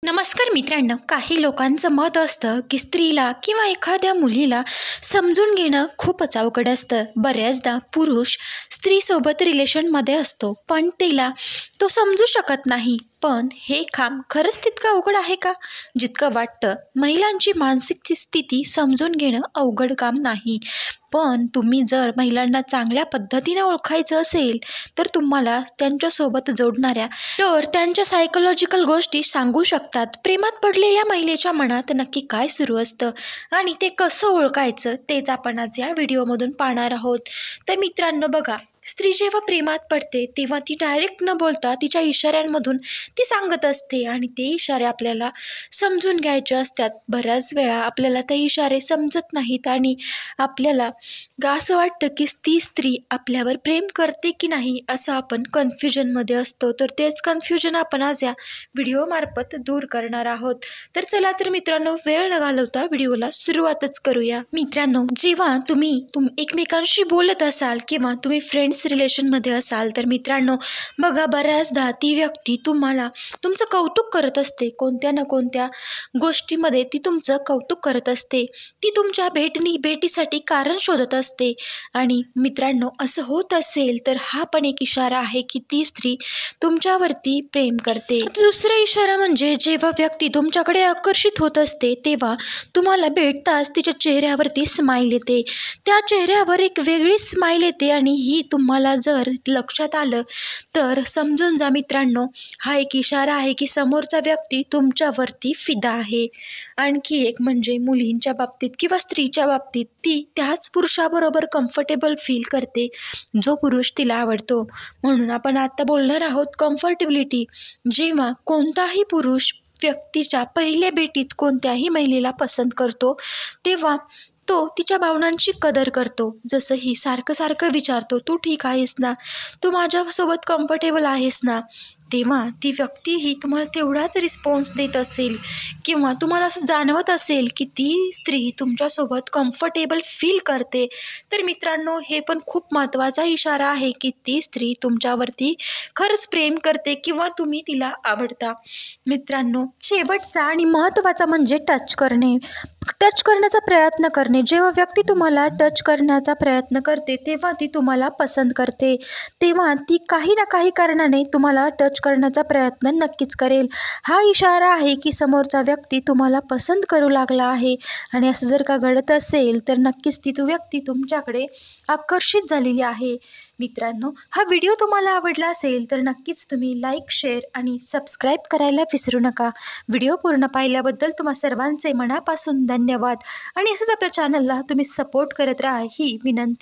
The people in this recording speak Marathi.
नमस्कार मित्रांनो, काही लोकांचं मत असतं की स्त्रीला किंवा एखाद्या मुलीला समजून घेणं खूपच अवघड असतं. बऱ्याचदा पुरुष स्त्रीसोबत रिलेशनमध्ये असतो पण तिला तो समजू शकत नाही. पण हे काम खरंच तितकं अवघड आहे का जितकं वाटतं? महिलांची मानसिक स्थिती समजून घेणं अवघड काम नाही, पण तुम्ही जर महिलांना चांगल्या पद्धतीने ओळखायचं असेल तर तुम्हाला त्यांच्यासोबत जोडणाऱ्या त्यांच्या सायकोलॉजिकल गोष्टी सांगू शकतात. प्रेमात पडलेल्या महिलेच्या मनात नक्की काय सुरू असतं आणि ते कसं ओळखायचं तेच आपण आज या व्हिडिओमधून पाहणार आहोत. तर मित्रांनो बघा, स्त्री जेव्हा प्रेमात पडते तेव्हा ती डायरेक्ट न बोलता तिच्या इशाऱ्यांमधून ती सांगत असते आणि ते इशारे आपल्याला समजून घ्यायचे असतात. बऱ्याच वेळा आपल्याला ते इशारे समजत नाहीत आणि आपल्याला असं वाटतं की ती स्त्री आपल्यावर प्रेम करते की नाही असं आपण कन्फ्युजनमध्ये असतो. तर तेच कन्फ्युजन आपण आज या व्हिडिओमार्फत दूर करणार आहोत. तर चला तर मित्रांनो, वेळ न घालवता व्हिडिओला सुरुवातच करूया. मित्रांनो, जेव्हा तुम्ही एकमेकांशी बोलत असाल किंवा तुम्ही फ्रेंड्स रिलेशनमध्ये असाल तर मित्रांनो बघा, बऱ्याचदा ती व्यक्ती तुम्हाला तुमचं कौतुक करत असते. कोणत्या ना कोणत्या गोष्टीमध्ये ती तुमचं कौतुक करत असते. ती तुमच्या भेटीसाठी कारण शोधत असते. आणि मित्रांनो, असं होत असेल तर हा पण एक इशारा आहे की ती स्त्री तुमच्यावरती प्रेम करते. दुसरा इशारा म्हणजे जेव्हा व्यक्ती तुमच्याकडे आकर्षित होत असते तेव्हा तुम्हाला भेटताच तिच्या चेहऱ्यावरती स्माईल येते. त्या चेहऱ्यावर एक वेगळी स्माईल येते आणि ही तुम्हाला जर लक्षात आलं तर समजून जा मित्रांनो, हा एक इशारा आहे की समोरचा व्यक्ती तुमच्यावरती फिदा आहे. आणखी एक म्हणजे मुलींच्या बाबतीत किंवा स्त्रीच्या बाबतीत ती त्याच पुरुषाबरोबर कम्फर्टेबल फील करते जो पुरुष तिला आवडतो. म्हणून आपण आता बोलणार आहोत कम्फर्टेबिलिटी. जेव्हा कोणताही पुरुष व्यक्तीच्या पहिल्या भेटीत कोणत्याही महिलेला पसंत करतो तेव्हा तो तिच्या भावनांची कदर करतो. जसं ही सारखं विचारतो, तू ठीक आहेस ना, तू माझ्यासोबत कम्फर्टेबल आहेस ना, तेव्हा ती व्यक्तीही तुम्हाला तेवढाच रिस्पॉन्स देत असेल किंवा तुम्हाला असं जाणवत असेल की ती स्त्री तुमच्यासोबत कम्फर्टेबल फील करते. तर मित्रांनो, हे पण खूप महत्त्वाचा इशारा आहे की ती स्त्री तुमच्यावरती खरंच प्रेम करते किंवा तुम्ही तिला आवडता. मित्रांनो, शेवटचा आणि महत्त्वाचा म्हणजे टच करण्याचा प्रयत्न करणे. जेव्हा व्यक्ती तुम्हाला टच करण्याचा प्रयत्न करते तेव्हा ती तुम्हाला पसंत करते. तेव्हा ती काही ना काही कारणाने तुम्हाला टच करण्याचा प्रयत्न नक्कीच करेल. हा इशारा आहे की समोरचा व्यक्ती तुम्हाला पसंत करू लागला आहे. आणि असं जर का घडत असेल तर नक्कीच ती व्यक्ती तुमच्याकडे आकर्षित झालेली आहे. मित्रांनो, हा व्हिडिओ तुम्हाला आवडला असेल तर नक्कीच तुम्ही लाईक, शेअर आणि सबस्क्राईब करायला विसरू नका. व्हिडिओ पूर्ण पाहिल्याबद्दल तुम्हा सर्वांचे मनापासून धन्यवाद आणि असंच आपल्या चॅनलला तुम्ही सपोर्ट करत राहा ही विनंती.